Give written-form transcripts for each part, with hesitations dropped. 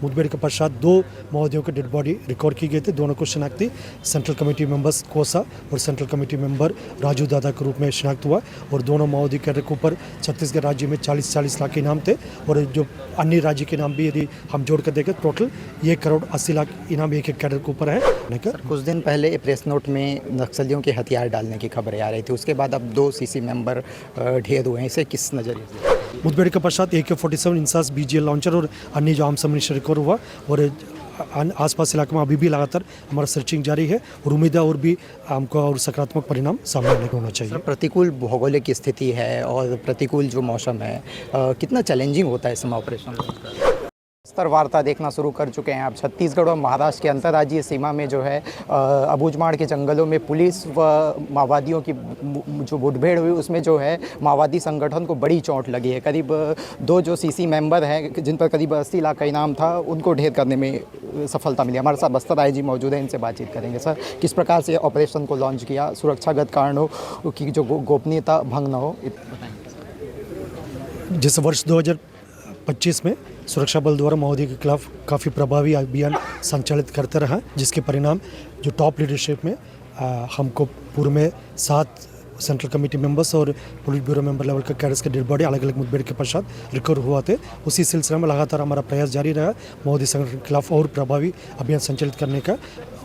मुठभेड़ के पश्चात 2 माओवादियों की डेड बॉडी रिकवर की गई थी। दोनों को शनाख्ती सेंट्रल कमेटी मेंबर्स कोसा और सेंट्रल कमेटी मेंबर राजू दादा के रूप में शनाख्त हुआ और दोनों माओवादी कैडर के ऊपर छत्तीसगढ़ राज्य में 40 लाख के इनाम थे और जो अन्य राज्य के नाम भी यदि हम जोड़ कर देखें टोटल 1 करोड़ 80 लाख इनाम एक कैडर के ऊपर है। कुछ दिन पहले प्रेस नोट में नक्सलियों के हथियार डालने की खबरें आ रही थी, उसके बाद अब 2 सीसी मेंबर ढेर हुए हैं, इसे किस नज़रिए से? मुठभेड़ के पश्चात AK-47 इंसास BGL लॉन्चर और अन्य जो आर्म्स अम्यूनिशन रिकवर हुआ और आसपास इलाके में अभी भी लगातार हमारा सर्चिंग जारी है और उम्मीद है और भी हमको और सकारात्मक परिणाम सामने आने को होना चाहिए। प्रतिकूल भौगोलिक स्थिति है और प्रतिकूल जो मौसम है, कितना चैलेंजिंग होता है इस समय ऑपरेशन? स्तर वार्ता देखना शुरू कर चुके हैं आप। छत्तीसगढ़ और महाराष्ट्र के अंतर्राज्यीय सीमा में जो है अबूझमाड़ के जंगलों में पुलिस व माओवादियों की जो मुठभेड़ हुई उसमें जो है माओवादी संगठन को बड़ी चोट लगी है। करीब 2 जो CC मेंबर हैं जिन पर करीब 80 लाख का इनाम था उनको ढेर करने में सफलता मिली। हमारे साथ बस्तर IG मौजूद है, इनसे बातचीत करेंगे। सर, किस प्रकार से ऑपरेशन को लॉन्च किया, सुरक्षागत कारणों की जो गोपनीयता भंग न हो? जिस वर्ष 2025 में सुरक्षा बल द्वारा माओवादी के खिलाफ काफ़ी प्रभावी अभियान संचालित करते रहा, जिसके परिणाम जो टॉप लीडरशिप में हमको पूर्व में 7 सेंट्रल कमेटी मेंबर्स और पुलिस ब्यूरो मेंबर लेवल के कैडर्स के डेड बॉडी अलग अलग मुठभेड़ के पश्चात रिकवर हुआ थे। उसी सिलसिले में लगातार हमारा प्रयास जारी रहा माओवादी संगठन के खिलाफ और प्रभावी अभियान संचालित करने का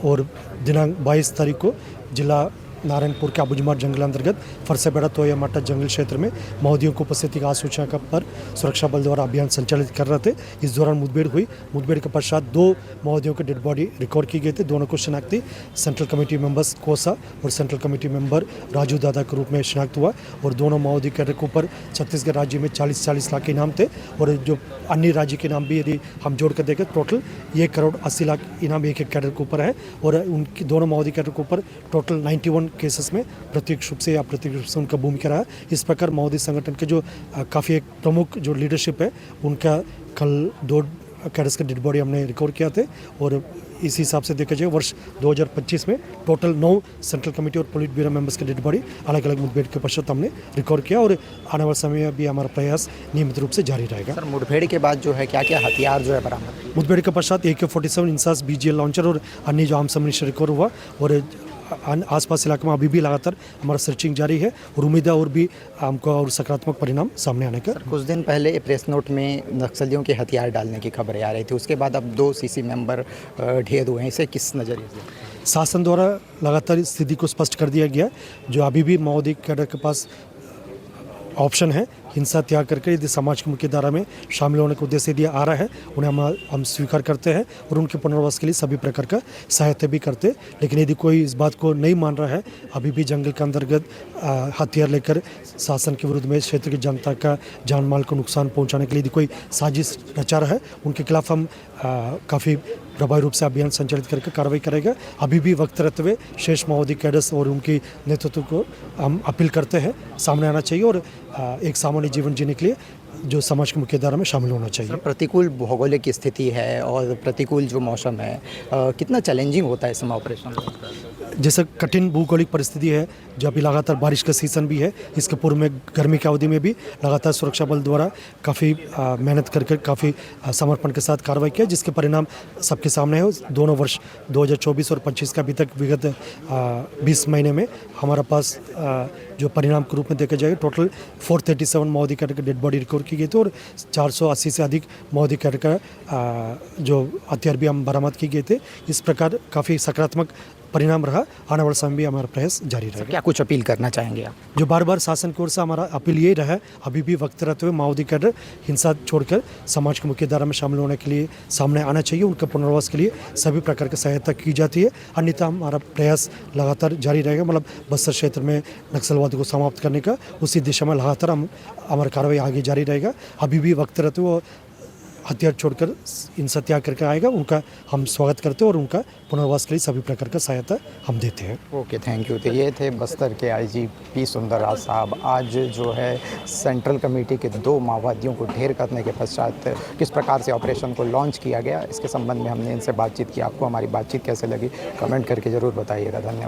और दिनांक 22 तारीख को जिला नारायणपुर के अबूझमाड़ जंगल अंतर्गत फरसेबेड़ा तोयामाटा जंगल क्षेत्र में माओवादियों की उपस्थिति की आसूचना पर सुरक्षा बल द्वारा अभियान संचालित कर रहे थे। इस दौरान मुठभेड़ हुई। मुठभेड़ के पश्चात 2 माओवादियों की डेड बॉडी रिकवर की गई थी। दोनों को शनाख्ती सेंट्रल कमेटी मेंबर्स कोसा और सेंट्रल कमेटी मेंबर राजू दादा के रूप में शनाख्त हुआ और दोनों माओवादी कैडर के ऊपर छत्तीसगढ़ राज्य में 40 लाख के इनाम थे और जो अन्य राज्य के नाम भी यदि हम जोड़ कर देखें टोटल 1 करोड़ 80 लाख इनाम एक कैडर के ऊपर है और उनकी दोनों माओवादी कैडर के ऊपर टोटल 91 केसेस में प्रत्यक्ष रूप से या अप्रत्यक्ष रूप से उनका भूमिका रहा। इस प्रकार माओवादी संगठन के जो काफ़ी एक प्रमुख जो लीडरशिप है उनका कल 2 कैडर्स के डेड बॉडी हमने रिकवर किया थे और इस हिसाब से देखा जाए वर्ष 2025 में टोटल 9 सेंट्रल कमेटी और पुलिस ब्यूरो मेंबर्स के डेड बॉडी अलग अलग मुठभेड़ के पश्चात हमने रिकवर किया और आने वाले समय में भी हमारा प्रयास नियमित रूप से जारी रहेगा। सर, मुठभेड़ के बाद जो है क्या क्या हथियार जो है बरामद? मुठभेड़ के पश्चात AK-47 इंसास BGL लॉन्चर और अन्य जो आर्म्स अम्यूनिशन रिकवर हुआ और आसपास इलाके में अभी भी लगातार हमारा सर्चिंग जारी है और उम्मीद है और भी हमको और सकारात्मक परिणाम सामने आने का। कुछ दिन पहले प्रेस नोट में नक्सलियों के हथियार डालने की खबरें आ रही थी, उसके बाद अब 2 CC मेंबर ढेर हुए हैं, इसे किस नज़रिए से? शासन द्वारा लगातार स्थिति को स्पष्ट कर दिया गया। जो अभी भी माओवादी कैडर के पास ऑप्शन है हिंसा त्याग करके यदि समाज की मुख्य धारा में शामिल होने का उद्देश्य दिया आ रहा है उन्हें हम स्वीकार करते हैं और उनके पुनर्वास के लिए सभी प्रकार का सहायता भी करते हैं। लेकिन यदि कोई इस बात को नहीं मान रहा है, अभी भी जंगल के अंतर्गत हथियार लेकर शासन के विरुद्ध में क्षेत्र की जनता का जान माल को नुकसान पहुंचाने के लिए यदि कोई साजिश रचा रहा है उनके खिलाफ हम काफ़ी प्रभावी रूप से अभियान संचालित करके कार्रवाई करेगा। अभी भी वक्त रहते हुए शेष माओवादी कैडर्स और उनकी नेतृत्व को हम अपील करते हैं सामने आना चाहिए और एक सामान्य जीवन जीने के लिए जो समाज की मुख्य धारा में शामिल होना चाहिए। प्रतिकूल भौगोलिक स्थिति है और प्रतिकूल जो मौसम है, कितना चैलेंजिंग होता है इस समय ऑपरेशन? जैसे कठिन भौगोलिक परिस्थिति है, जो अभी लगातार बारिश का सीज़न भी है, इसके पूर्व में गर्मी की अवधि में भी लगातार सुरक्षा बल द्वारा काफ़ी मेहनत करके काफ़ी समर्पण के साथ कार्रवाई किया, जिसके परिणाम सबके सामने है। दोनों वर्ष 2024 और 25 का अभी तक विगत 20 महीने में हमारा पास जो परिणाम के रूप में देखा जाए टोटल 437 माओवादी कैडर के डेड बॉडी रिकवर की गई थी और 480 से अधिक माओवादी कैडर का जो हथियार भी हम बरामद किए गए थे। इस प्रकार काफ़ी सकारात्मक परिणाम रहा। आने वाले समय भी हमारा प्रयास जारी रहेगा। क्या कुछ अपील करना चाहेंगे आप? जो बार बार शासन की ओर से हमारा अपील यही रहा है, अभी भी वक्त रहते हुए माओवादी कैडर हिंसा छोड़कर समाज की मुख्य धारा में शामिल होने के लिए सामने आना चाहिए। उनके पुनर्वास के लिए सभी प्रकार की सहायता की जाती है, अन्यथा हमारा प्रयास लगातार जारी रहेगा। मतलब बस्तर क्षेत्र में नक्सलवाद को समाप्त करने का उसी दिशा में लगातार हमारा कार्रवाई आगे जारी रहेगा। अभी भी वक्त रहते हुए हथियार छोड़कर हिंसा त्याग करके आएगा, उनका हम स्वागत करते हैं और उनका पुनर्वास के लिए सभी प्रकार का सहायता हम देते हैं। Okay, thank you. तो ये थे बस्तर के IGP सुंदरराज साहब। आज जो है सेंट्रल कमेटी के 2 माओवादियों को ढेर करने के पश्चात किस प्रकार से ऑपरेशन को लॉन्च किया गया, इसके संबंध में हमने इनसे बातचीत की। आपको हमारी बातचीत कैसे लगी कमेंट करके ज़रूर बताइएगा। धन्यवाद।